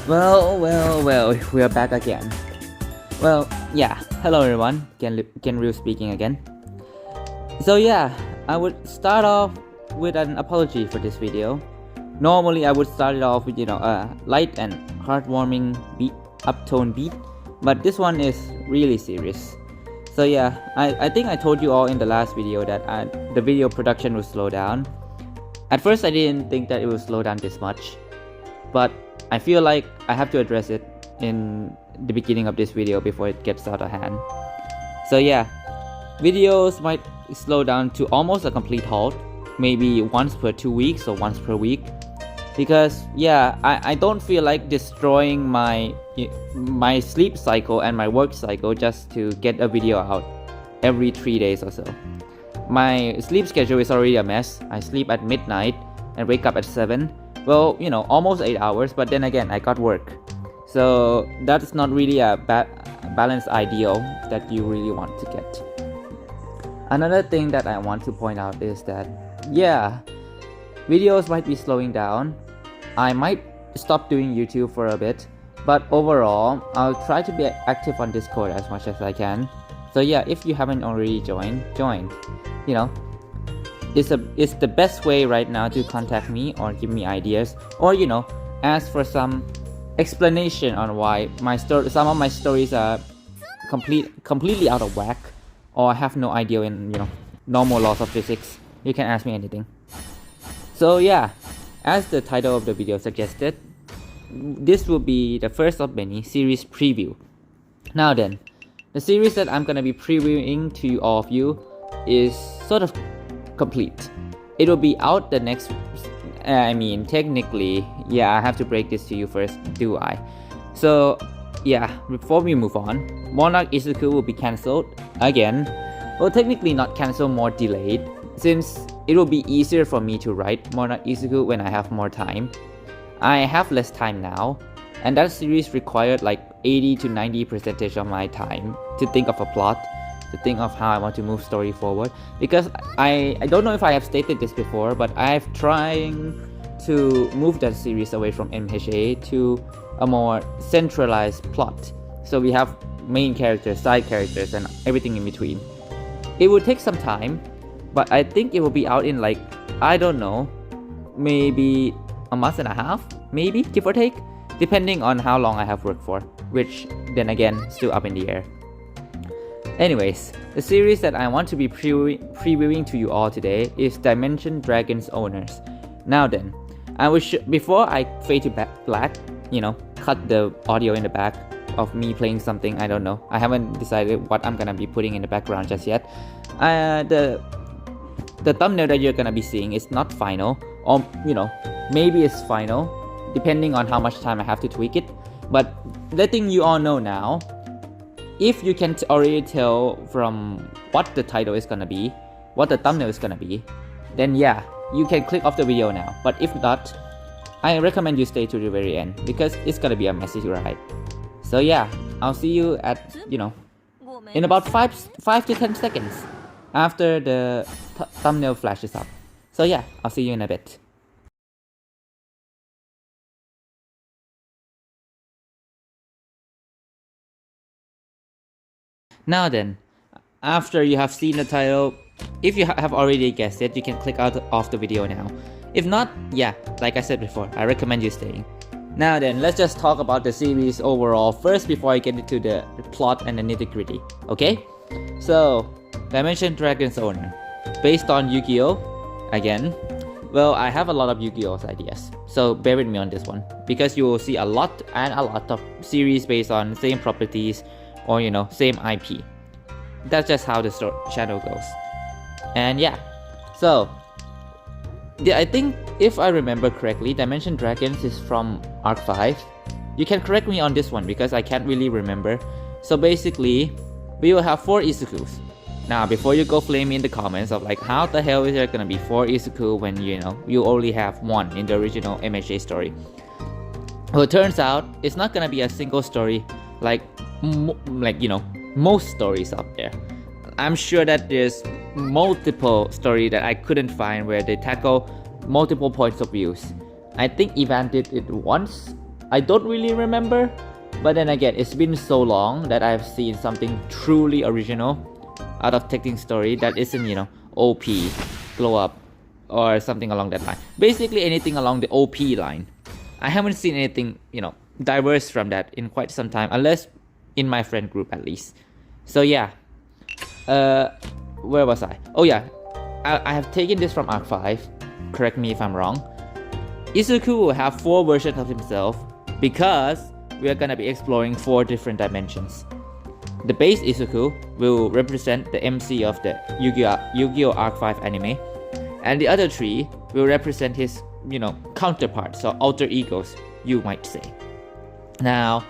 Well, we are back again. Well, yeah, hello everyone, Ryu speaking again. So yeah, I would start off with an apology for this video. Normally I would start it off with, a light and heartwarming beat, uptone beat, but this one is really serious. So yeah, I think I told you all in the last video that the video production would slow down. At first I didn't think that it would slow down this much, but I feel like I have to address it in the beginning of this video before it gets out of hand. So yeah, videos might slow down to almost a complete halt, maybe once per 2 weeks or once per week, because yeah, I don't feel like destroying my sleep cycle and my work cycle just to get a video out every 3 days or so. My sleep schedule is already a mess. I sleep at midnight and wake up at 7. Well, almost 8 hours, but then again, I got work. So that's not really a balanced ideal that you really want to get. Another thing that I want to point out is that, yeah, videos might be slowing down. I might stop doing YouTube for a bit, but overall, I'll try to be active on Discord as much as I can. So yeah, if you haven't already joined. It's the best way right now to contact me or give me ideas, or ask for some explanation on why some of my stories are completely out of whack, or I have no idea in normal laws of physics. You can ask me anything. So yeah, as the title of the video suggested, this will be the first of many series preview. Now then, the series that I'm gonna be previewing to all of you is sort of complete. It will be out the next, technically, yeah, I have to break this to you first, do I? So yeah, before we move on, Monarch Izuku will be cancelled again. Well, technically not cancelled, more delayed, since it will be easier for me to write Monarch Izuku when I have more time. I have less time now, and that series required like 80 to 90% of my time to think of a plot, to think of how I want to move story forward, because I don't know if I have stated this before, but I've trying to move that series away from MHA to a more centralized plot. So we have main characters, side characters, and everything in between. It will take some time, but I think it will be out in like, I don't know, maybe a month and a half, maybe, give or take, depending on how long I have work for, which then again, still up in the air. Anyways, the series that I want to be previewing to you all today is Dimension Dragon's Owners. Now then, before I fade to black, cut the audio in the back of me playing something, I don't know. I haven't decided what I'm gonna be putting in the background just yet. The thumbnail that you're gonna be seeing is not final, or maybe it's final, depending on how much time I have to tweak it. But letting you all know now, if you can already tell from what the title is gonna be, what the thumbnail is gonna be, then yeah, you can click off the video now. But if not, I recommend you stay to the very end, because it's gonna be a messy ride. So yeah, I'll see you at, in about 5 to 10 seconds after the thumbnail flashes up. So yeah, I'll see you in a bit. Now then, after you have seen the title, if you have already guessed it, you can click out of the video now. If not, yeah, like I said before, I recommend you staying. Now then, let's just talk about the series overall first before I get into the plot and the nitty-gritty, okay? So, Dimension Dragon's Owner, based on Yu-Gi-Oh! Again. Well, I have a lot of Yu-Gi-Oh's ideas, so bear with me on this one, because you will see a lot of series based on same properties, or same IP. That's just how the channel goes. And yeah, so I think if I remember correctly, Dimension Dragons is from Arc 5. You can correct me on this one because I can't really remember. So basically, we will have 4 Izukus. Now, before you go flame me in the comments of like, how the hell is there gonna be 4 Izuku when you only have 1 in the original MHA story? Well, it turns out it's not gonna be a single story like most stories out there. I'm sure that there's multiple stories that I couldn't find where they tackle multiple points of views. I think Ivan did it once, I don't really remember, but then again, it's been so long that I've seen something truly original out of Texting Story that isn't, you know, OP, glow up, or something along that line. Basically anything along the OP line. I haven't seen anything, you know, diverse from that in quite some time, unless in my friend group at least. So yeah, where was I? Oh yeah, I have taken this from Arc 5, correct me if I'm wrong. Izuku will have 4 versions of himself because we are gonna be exploring 4 different dimensions. The base Izuku will represent the MC of the Yu-Gi-Oh! Arc 5 anime, and the other 3 will represent his, you know, counterparts or alter egos, you might say. Now,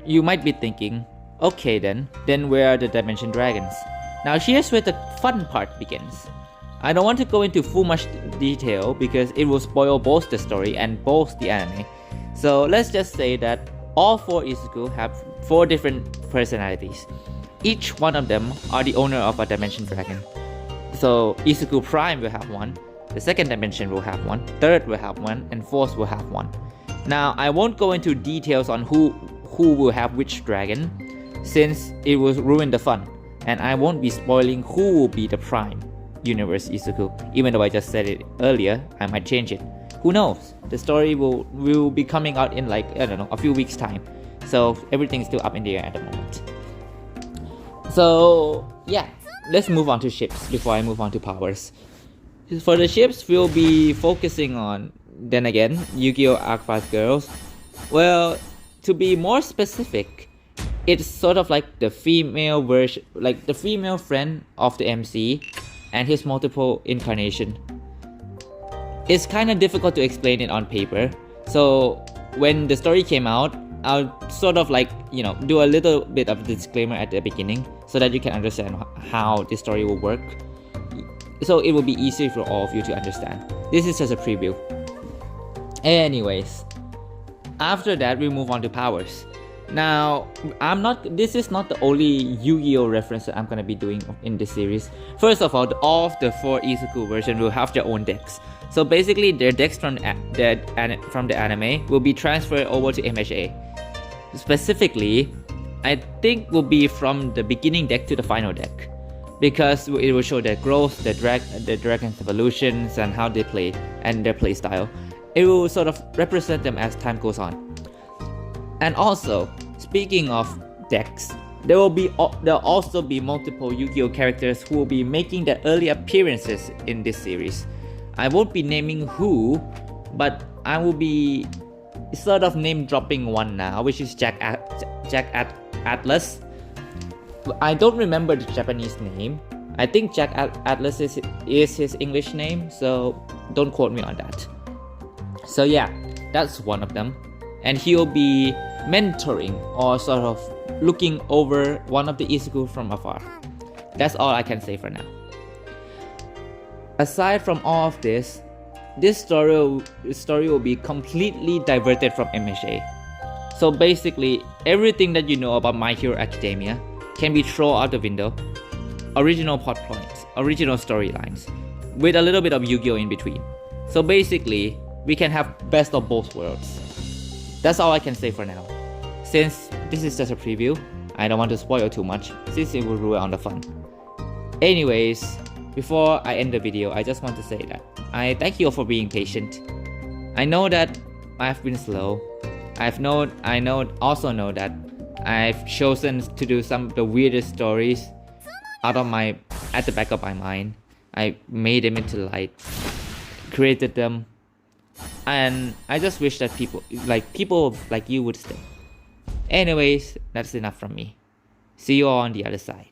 you might be thinking, okay then where are the Dimension Dragons? Now here's where the fun part begins. I don't want to go into too much detail because it will spoil both the story and both the anime. So let's just say that all 4 Izuku have 4 different personalities. Each one of them are the owner of a Dimension Dragon. So Izuku Prime will have one, the second dimension will have one, third will have one, and fourth will have one. Now I won't go into details on who will have which dragon, since it will ruin the fun, and I won't be spoiling who will be the Prime Universe Izuku. Even though I just said it earlier, I might change it. Who knows? The story will be coming out in like, I don't know, a few weeks time. So everything is still up in the air at the moment. So yeah, let's move on to ships before I move on to powers. For the ships, we'll be focusing on, then again, Yu-Gi-Oh! Arc 5 girls. Well, to be more specific, it's sort of like the female version, like the female friend of the MC and his multiple incarnation. It's kind of difficult to explain it on paper. So when the story came out, I'll sort of like, you know, do a little bit of a disclaimer at the beginning so that you can understand how the story will work. So it will be easier for all of you to understand. This is just a preview. Anyways, after that we move on to powers. Now, this is not the only Yu-Gi-Oh! Reference that I'm gonna be doing in this series. First of all of the 4 Izuku versions will have their own decks. So basically, their decks from the anime will be transferred over to MHA. Specifically, I think will be from the beginning deck to the final deck, because it will show their growth, the dragon's evolutions, and how they play and their play style. It will sort of represent them as time goes on. And also, speaking of decks, there'll also be multiple Yu-Gi-Oh! Characters who will be making their early appearances in this series. I won't be naming who, but I will be sort of name dropping one now, which is Jack Atlas. I don't remember the Japanese name. I think Jack Atlas is his English name, so don't quote me on that. So yeah, that's one of them. And he'll be mentoring or sort of looking over one of the Izuku from afar. That's all I can say for now. Aside from all of this story will be completely diverted from MHA. So basically, everything that you know about My Hero Academia can be thrown out the window. Original plot points, original storylines, with a little bit of Yu-Gi-Oh! In between. So basically, we can have best of both worlds. That's all I can say for now. Since this is just a preview, I don't want to spoil too much, since it will ruin on the fun. Anyways, before I end the video, I just want to say that I thank you all for being patient. I know that I've been slow. I also know that I've chosen to do some of the weirdest stories at the back of my mind. I made them into light, created them, and I just wish that people like you would stay. Anyways, that's enough from me. See you all on the other side.